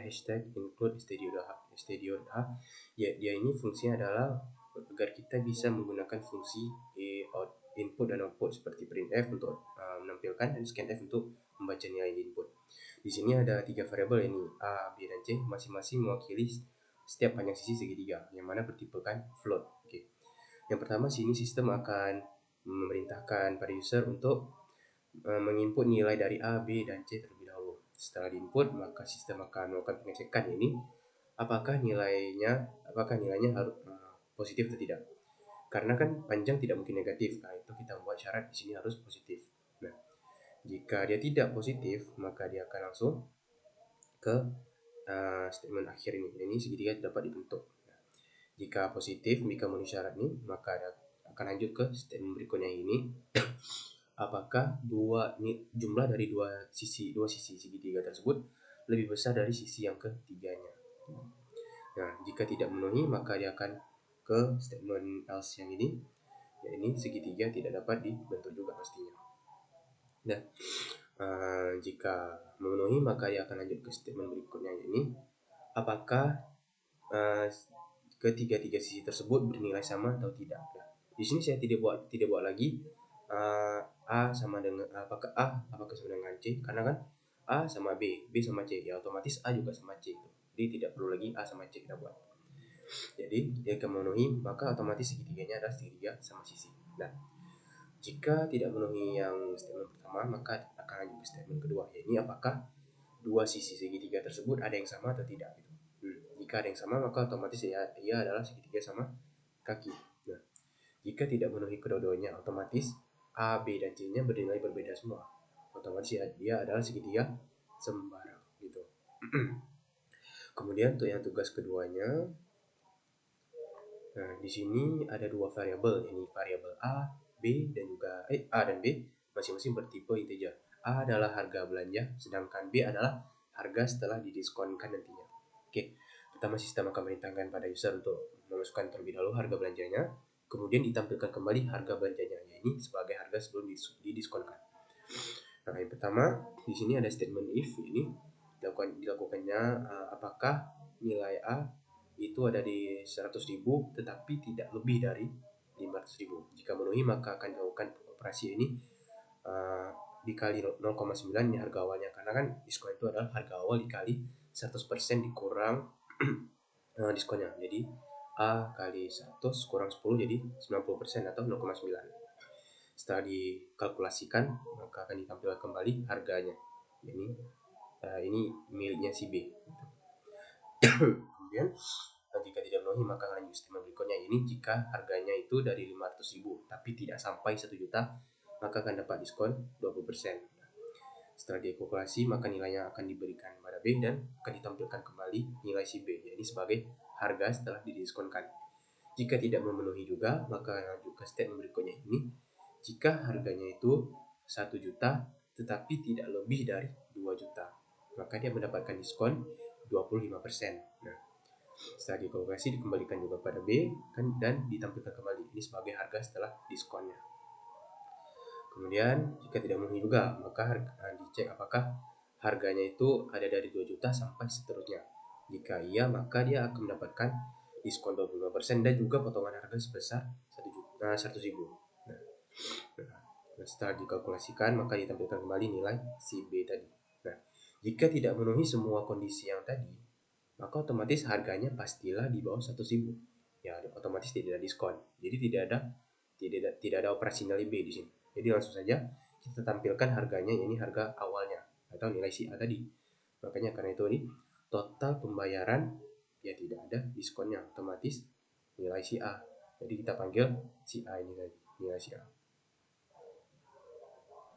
hashtag include stdio.h. Ya, dia ini fungsinya adalah agar kita bisa menggunakan fungsi input dan output seperti printf untuk menampilkan dan scanf untuk membaca nilai input. Di sini ada 3 variabel ini A, B, dan C, masing-masing mewakili setiap panjang sisi segitiga yang mana bertipekan float. Oke. Yang pertama, sini sistem akan memerintahkan pada user untuk menginput nilai dari A, B, dan C terlebih dahulu. Setelah diinput, maka sistem akan melakukan pengecekan ini apakah nilainya harus positif atau tidak. Karena kan panjang tidak mungkin negatif, nah itu kita membuat syarat di sini harus positif. Nah, jika dia tidak positif, maka dia akan langsung ke statement akhir ini. Ini segitiga dapat dibentuk. Nah, jika positif, jika memenuhi syarat ini, maka akan lanjut ke statement berikutnya ini. Apakah jumlah dari dua sisi segitiga tersebut lebih besar dari sisi yang ketiganya. Nah, jika tidak memenuhi, maka dia akan ke statement else yang ini. Ya, ini segitiga tidak dapat dibentuk juga pastinya. Nah, jika memenuhi, maka dia akan lanjut ke statement berikutnya ini. Apakah ketiga-tiga sisi tersebut bernilai sama atau tidak. Nah, di sini saya tidak buat lagi A sama dengan apakah sama dengan C, karena kan A sama B sama C, ya otomatis A juga sama C. Jadi tidak perlu lagi A sama C kita buat. Jadi jika memenuhi, maka otomatis segitiganya adalah segitiga sama sisi. Nah, jika tidak memenuhi yang statement pertama, maka akan lanjut ke statement kedua, yaitu apakah dua sisi segitiga tersebut ada yang sama atau tidak. Jika ada yang sama, maka otomatis ia adalah segitiga sama kaki. Nah, jika tidak memenuhi kedua-duanya, otomatis A, B, dan C-nya bernilai berbeda semua. Otomatis dia adalah segitiga sembarang gitu. Kemudian untuk yang tugas keduanya, nah di sini ada dua variabel, ini variabel A, B dan juga A dan B masing-masing bertipe integer. A adalah harga belanja, sedangkan B adalah harga setelah didiskonkan nantinya. Oke, pertama sistem akan memerintahkan pada user untuk memasukkan terlebih dahulu harga belanjanya, kemudian ditampilkan kembali harga belanjanya, ini sebagai harga sebelum didiskonkan. Nah, yang pertama di sini ada statement if, ini dilakukannya apakah nilai A itu ada di 100.000 tetapi tidak lebih dari 500.000. Jika memenuhi, maka akan dilakukan operasi ini dikali 0,9 ini harga awalnya, karena kan diskon itu adalah harga awal dikali 100% dikurang diskonnya. Jadi A kali 100 kurang 10 jadi 90% atau 0,9. Setelah dikalkulasikan, maka akan ditampilkan kembali harganya. Ini miliknya si B. Kemudian jika tidak memenuhi, maka lanjut statement berikutnya ini. Jika harganya itu dari 500.000 tapi tidak sampai 1 juta, maka akan dapat diskon 20%. Setelah dikalkulasi, maka nilainya akan diberikan kepada B dan akan ditampilkan kembali nilai si B, jadi sebagai harga setelah didiskonkan. Jika tidak memenuhi juga, maka lanjut ke statement berikutnya ini. Jika harganya itu 1 juta tetapi tidak lebih dari 2 juta, maka dia mendapatkan diskon 25%. Nah, setelah dikalkulasi dikembalikan juga pada B dan ditampilkan kembali ini sebagai harga setelah diskonnya. Kemudian jika tidak memenuhi juga, maka dicek apakah harganya itu ada dari 2 juta sampai seterusnya. Jika iya, maka dia akan mendapatkan diskon 25% dan juga potongan harga sebesar 100.000. Nah, setelah dikalkulasikan, maka ditampilkan kembali nilai si B tadi. Nah, jika tidak memenuhi semua kondisi yang tadi, maka otomatis harganya pastilah di bawah 100.000. Ya, otomatis tidak ada diskon. Jadi tidak ada operasi nilai B di sini. Jadi langsung saja kita tampilkan harganya, ini harga awalnya atau nilai si A tadi. Makanya karena itu ini total pembayaran ya tidak ada diskonnya, otomatis nilai si A. Jadi kita panggil si A ini tadi, nilai si A.